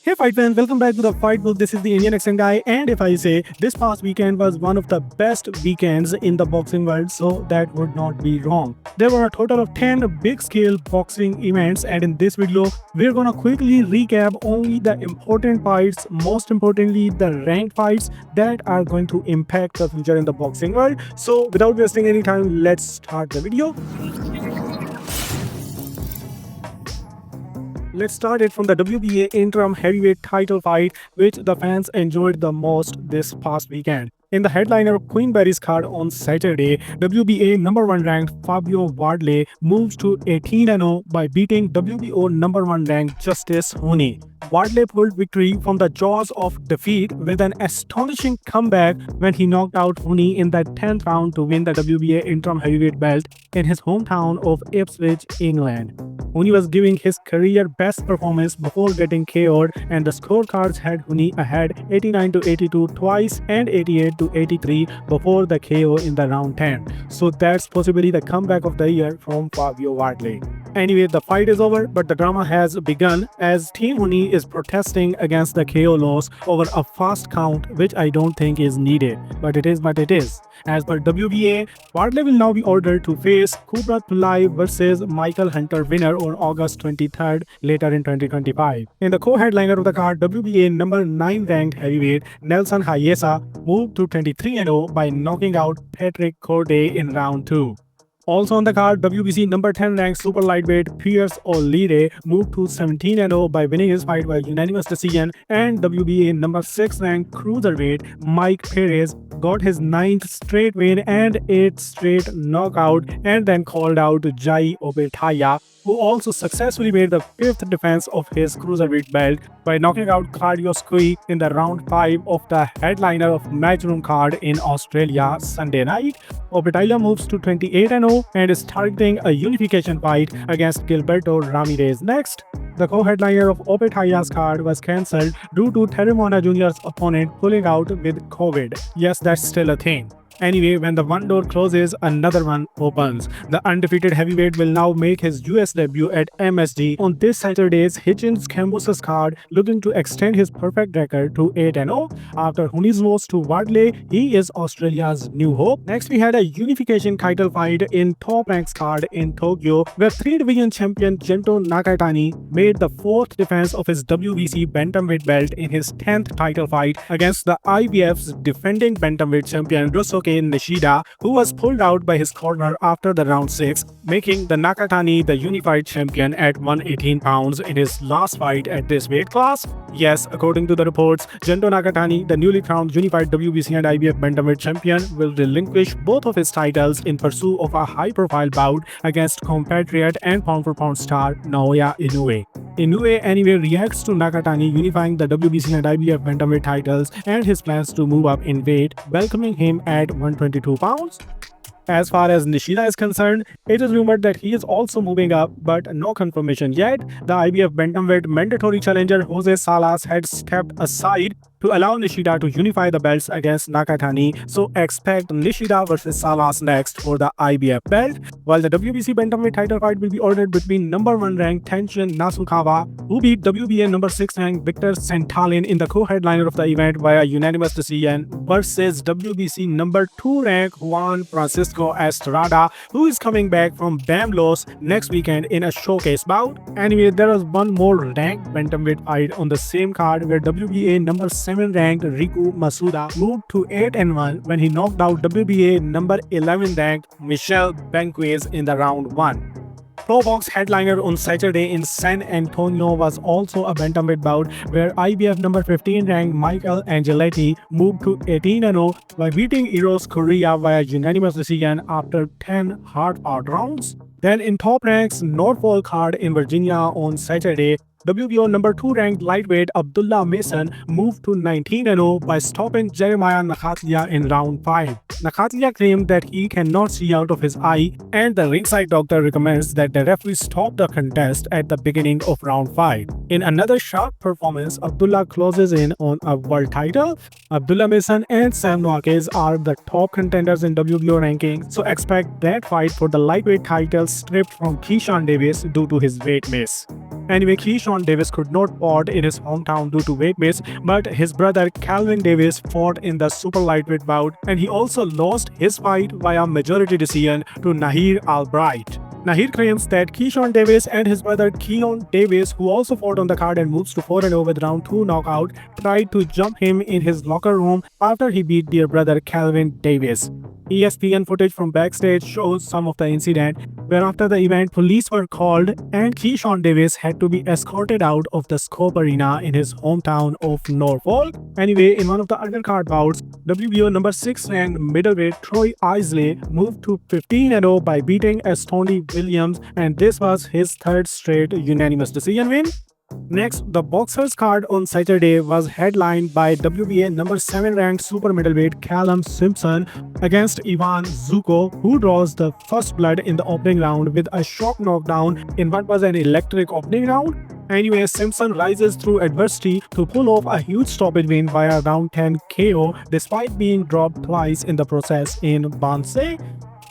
Hey fight fans, welcome back to the Fight Book. This is the Indian accent guy, and if I say this past weekend was one of the best weekends in the boxing world, so that would not be wrong. There were a total of 10 big scale boxing events, and in this video, we're gonna quickly recap only the important fights, most importantly the ranked fights that are going to impact the future in the boxing world. So without wasting any time, let's start the video. Let's start it from the WBA interim heavyweight title fight, which the fans enjoyed the most this past weekend. In the headliner of Queenberry's card on Saturday, WBA number 1 ranked Fabio Wardley moves to 18-0 by beating WBO number 1 ranked Justice Huni. Wardley pulled victory from the jaws of defeat with an astonishing comeback when he knocked out Huni in the 10th round to win the WBA interim heavyweight belt in his hometown of Ipswich, England. Huni was giving his career best performance before getting KO'd, and the scorecards had Huni ahead 89-82 twice and 88-83 before the KO in the round 10. So that's possibly the comeback of the year from Fabio Wardley. Anyway, the fight is over, but the drama has begun as Team Huni is protesting against the KO loss over a fast count, which I don't think is needed. But it is what it is. As per WBA, Wardley will now be ordered to face Kubrat Pillai versus Michael Hunter winner on August 23rd later in 2025. In the co-headliner of the card, WBA number 9 ranked heavyweight Nelson Hayesa moved to 23-0 by knocking out Patrick Corday in round 2. Also on the card, WBC number 10 ranked super lightweight Pierce O'Leary moved to 17-0 by winning his fight by unanimous decision, and WBA number 6 ranked cruiserweight Mike Perez got his 9th straight win and 8th straight knockout, and then called out Jai Obetaya, who also successfully made the 5th defense of his cruiserweight belt by knocking out Cardio Skui in the round 5 of the headliner of Matchroom card in Australia Sunday night. Obetaya moves to 28-0 and is targeting a unification fight against Gilberto Ramirez next. The co-headliner of Obetaya's card was cancelled due to Teremona Jr.'s opponent pulling out with COVID. Yes, that's still a thing. Anyway, when the one door closes, another one opens. The undefeated heavyweight will now make his US debut at MSG on this Saturday's Hitchens Cambosos card, looking to extend his perfect record to 8-0. After Huni's loss to Wardley, he is Australia's new hope. Next, we had a unification title fight in Top Ranks card in Tokyo, where 3-division champion Gento Nakatani made the 4th defense of his WBC bantamweight belt in his 10th title fight against the IBF's defending bantamweight champion Russo Nishida, who was pulled out by his corner after the round 6, making the Nakatani the unified champion at 118 pounds in his last fight at this weight class. Yes, according to the reports, Gento Nakatani, the newly crowned unified WBC and IBF bantamweight champion, will relinquish both of his titles in pursuit of a high-profile bout against compatriot and pound-for-pound star Naoya Inoue. Inoue anyway reacts to Nakatani unifying the WBC and IBF bantamweight titles and his plans to move up in weight, welcoming him at 122 pounds. As far as Nishida is concerned, it is rumored that he is also moving up, but no confirmation yet. The IBF bantamweight mandatory challenger Jose Salas had stepped aside to allow Nishida to unify the belts against Nakatani, so expect Nishida versus Salas next for the IBF belt, while the WBC bantamweight title fight will be ordered between number 1 ranked Tenshin Nasukawa, who beat WBA number 6 ranked Victor Santalin in the co-headliner of the event via unanimous decision, versus WBC number 2 ranked Juan Francisco Estrada, who is coming back from BAM loss next weekend in a showcase bout. Anyway, there was one more ranked bantamweight fight on the same card where WBA number 7 ranked Riku Masuda moved to 8-1 when he knocked out WBA number 11 ranked Michel Benquez in the round 1. Pro Box headliner on Saturday in San Antonio was also a bantamweight bout where IBF number 15 ranked Michael Angeletti moved to 18-0 by beating Eros Korea via unanimous decision after 10 hard-fought rounds. Then in Top Ranks Norfolk card in Virginia on Saturday, WBO number 2 ranked lightweight Abdullah Mason moved to 19-0 by stopping Jeremiah Nakatlia in round 5. Nakatlia claimed that he cannot see out of his eye, and the ringside doctor recommends that the referee stop the contest at the beginning of round 5. In another sharp performance, Abdullah closes in on a world title. Abdullah Mason and Sam Marquez are the top contenders in WBO ranking, so expect that fight for the lightweight title stripped from Keyshawn Davis due to his weight miss. Anyway, Keyshawn Davis could not fought in his hometown due to weight miss, but his brother Calvin Davis fought in the super lightweight bout, and he also lost his fight via majority decision to Nahir Albright. Nahir claims that Keyshawn Davis and his brother Keon Davis, who also fought on the card and moves to 4-0 with round 2 knockout, tried to jump him in his locker room after he beat their brother Calvin Davis. ESPN footage from backstage shows some of the incident, where after the event, police were called and Keyshawn Davis had to be escorted out of the Scope Arena in his hometown of Norfolk. Anyway, in one of the undercard bouts, WBO number 6 ranked middleweight Troy Isley moved to 15-0 by beating Estondi Williams, and this was his third straight unanimous decision win. Next, the boxers card on Saturday was headlined by WBA number 7 ranked super middleweight Callum Simpson against Ivan Zuko, who draws the first blood in the opening round with a shock knockdown in what was an electric opening round. Anyway, Simpson rises through adversity to pull off a huge stoppage win via round 10 KO despite being dropped twice in the process in Banse.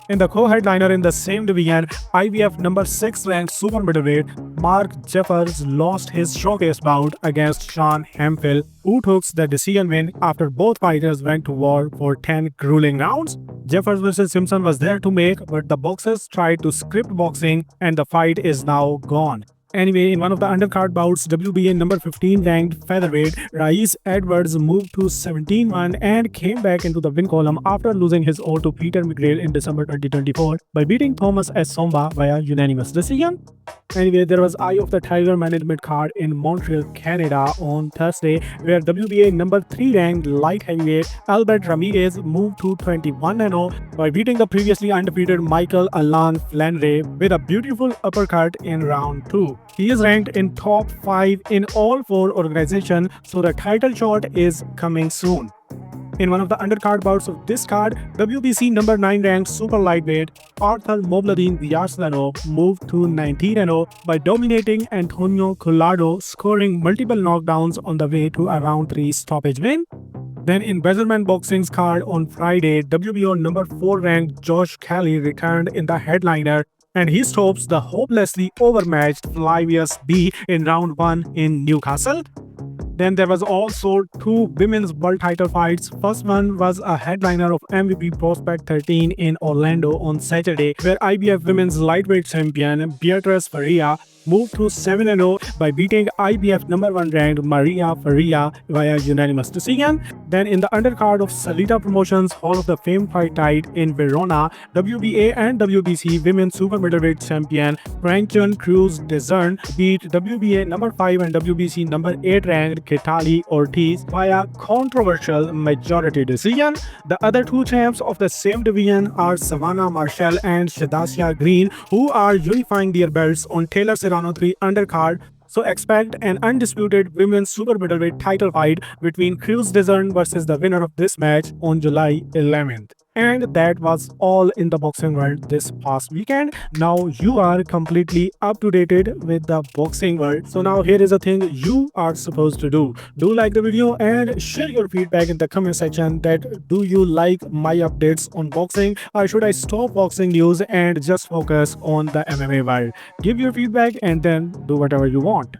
In the co-headliner in the same division, IBF number 6 ranked super middleweight Mark Jeffers lost his showcase bout against Sean Hemphill, who took the decision win after both fighters went to war for 10 grueling rounds. Jeffers vs Simpson was there to make, but the boxers tried to script boxing and the fight is now gone. Anyway, in one of the undercard bouts, WBA number 15 ranked featherweight Rais Edwards moved to 17-1 and came back into the win column after losing his oath to Peter McGrail in December 2024 by beating Thomas S. Somba via unanimous decision. Anyway, there was Eye of the Tiger management card in Montreal, Canada on Thursday, where WBA number 3 ranked light heavyweight Albert Ramirez moved to 21-0 by beating the previously undefeated Michael Alan Flannery with a beautiful uppercut in round 2. He is ranked in top 5 in all 4 organizations, so the title shot is coming soon. In one of the undercard bouts of this card, WBC number 9 ranked super lightweight Arthur Mobladin Vyarslanov moved to 19-0 by dominating Antonio Collado, scoring multiple knockdowns on the way to a round 3 stoppage win. Then in Weatherman Boxing's card on Friday, WBO number 4 ranked Josh Kelly returned in the headliner, and he stops the hopelessly overmatched Flavius B in round 1 in Newcastle. Then there was also 2 women's world title fights. First one was a headliner of MVP Prospect 13 in Orlando on Saturday, where IBF women's lightweight champion Beatrice Faria moved to 7-0 by beating IBF number 1 ranked Maria Faria via unanimous decision. Then in the undercard of Salita Promotions Hall of the Fame fight night in Verona, WBA and WBC women's super middleweight champion Franchon Cruz Desern beat WBA number 5 and WBC number 8 ranked Kitali Ortiz via controversial majority decision. The other 2 champs of the same division are Savannah Marshall and Shadassia Green, who are unifying their belts on Taylor Serrano 3 undercard. So expect an undisputed women's super middleweight title fight between Cruz Desern versus the winner of this match on July 11th. And that was all in the boxing world this past weekend. Now you are completely up to date with the boxing world. So now here is a thing you are supposed to do. Do like the video and share your feedback in the comment section that do you like my updates on boxing, or should I stop boxing news and just focus on the MMA world? Give your feedback and then do whatever you want.